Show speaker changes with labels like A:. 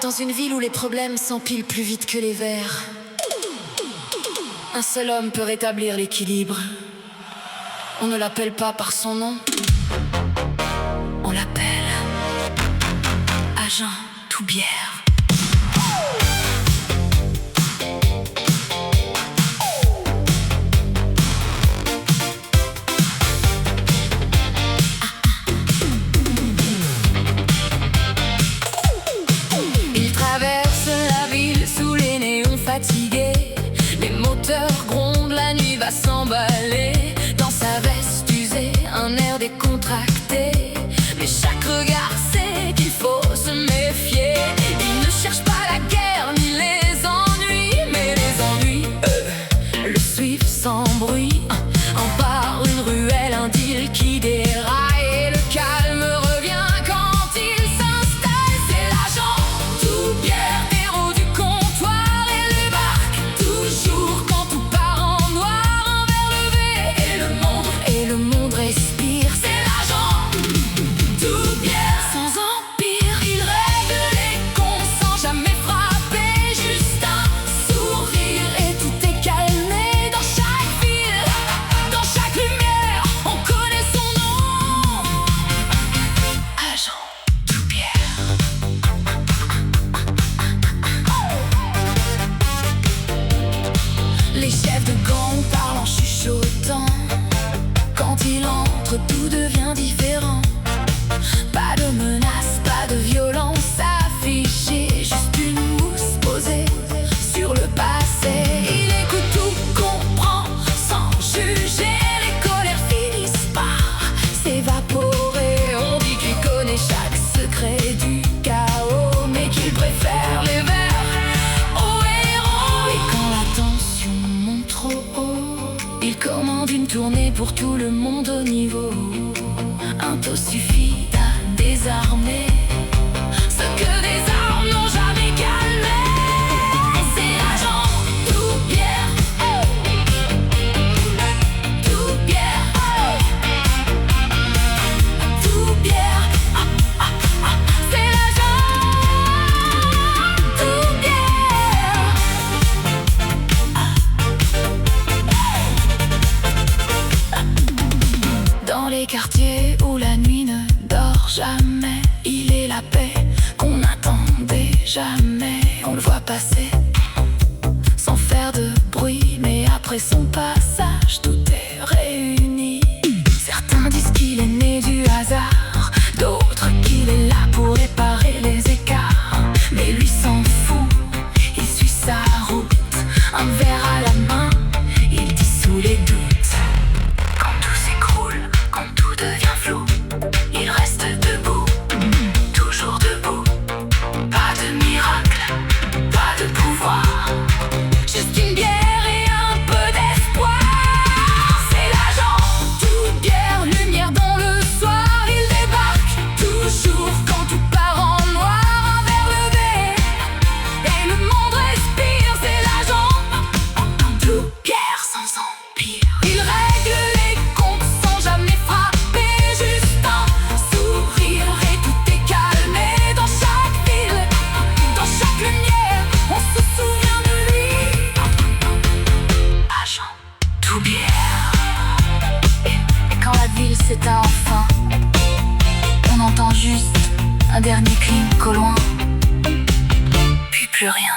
A: Dans une ville où les problèmes s'empilent plus vite que les vers, un seul homme peut rétablir l'équilibre. On ne l'appelle pas par son nom, on l'appelle Agent Toubière. Il traverse la ville sous les néons fatigués. Les moteurs grondent, la nuit va s'emballer. Dans sa veste usée, un air décontracté. Mais chaque regard sait qu'il faut se méfier. Il ne cherche pas la guerre ni les ennuis, mais les ennuis, le suivent sans bruit. En part une ruelle, un deal qui déraille. Et le calme revient quand il s'installe. C'est l'agent Toubière, héros du comptoir. Et débarque toujours quand tout part en noir. Un verre levé et le monde respire. C'est l'agent Toubière. Sans empire, il règle les comptes sans jamais frapper. Juste un sourire et tout est calmé. Dans chaque ville, dans chaque lumière, on connaît son nom. Agent Toubière. Les chefs de gang parlent en chuchotant. Quand il entre, tout devient différent. Pas de menaces, pas de violence affichée. Juste une mousse posée sur le passé. Il écoute tout, comprend sans juger. Les colères finissent par s'évaporer. On dit qu'il connaît chaque secret du chaos, mais qu'il préfère les vers aux héros. Et quand la tension monte trop haut, il commande une tournée pour tout le monde au niveau. Un taux suffit à désarmer ce que des armes n'ont jamais calmé. C'est l'agent Toubière. Toubière. Toubière. C'est l'agent Toubière. Dans les quartiers où la nuit ne dort jamais, il est la paix qu'on n'attendait jamais. On le voit passer sans faire de bruit, mais après son passage, tout est réuni. Certains disent qu'il est né du hasard, d'autres qu'il est là pour réparer les écarts. Mais lui s'en fout, il suit sa route, un verre à la main, il dissout les doutes. Quand tout s'écroule, quand tout devient flou, il reste debout, toujours debout. Pas de miracle, pas de pouvoir, juste une bière et un peu d'espoir. C'est l'agent Toubière, lumière dans le soir. Il débarque toujours quand tout part en noir. Un verre levé et le monde respire. C'est l'agent Toubière sans empire. Il règle les comptes sans jamais frapper. Juste un sourire et tout est calmé. Dans chaque ville, dans chaque lumière, on se souvient de lui. Agent Toubière. Et quand la ville s'éteint enfin, on entend juste un dernier cling qu'au loin, puis plus rien.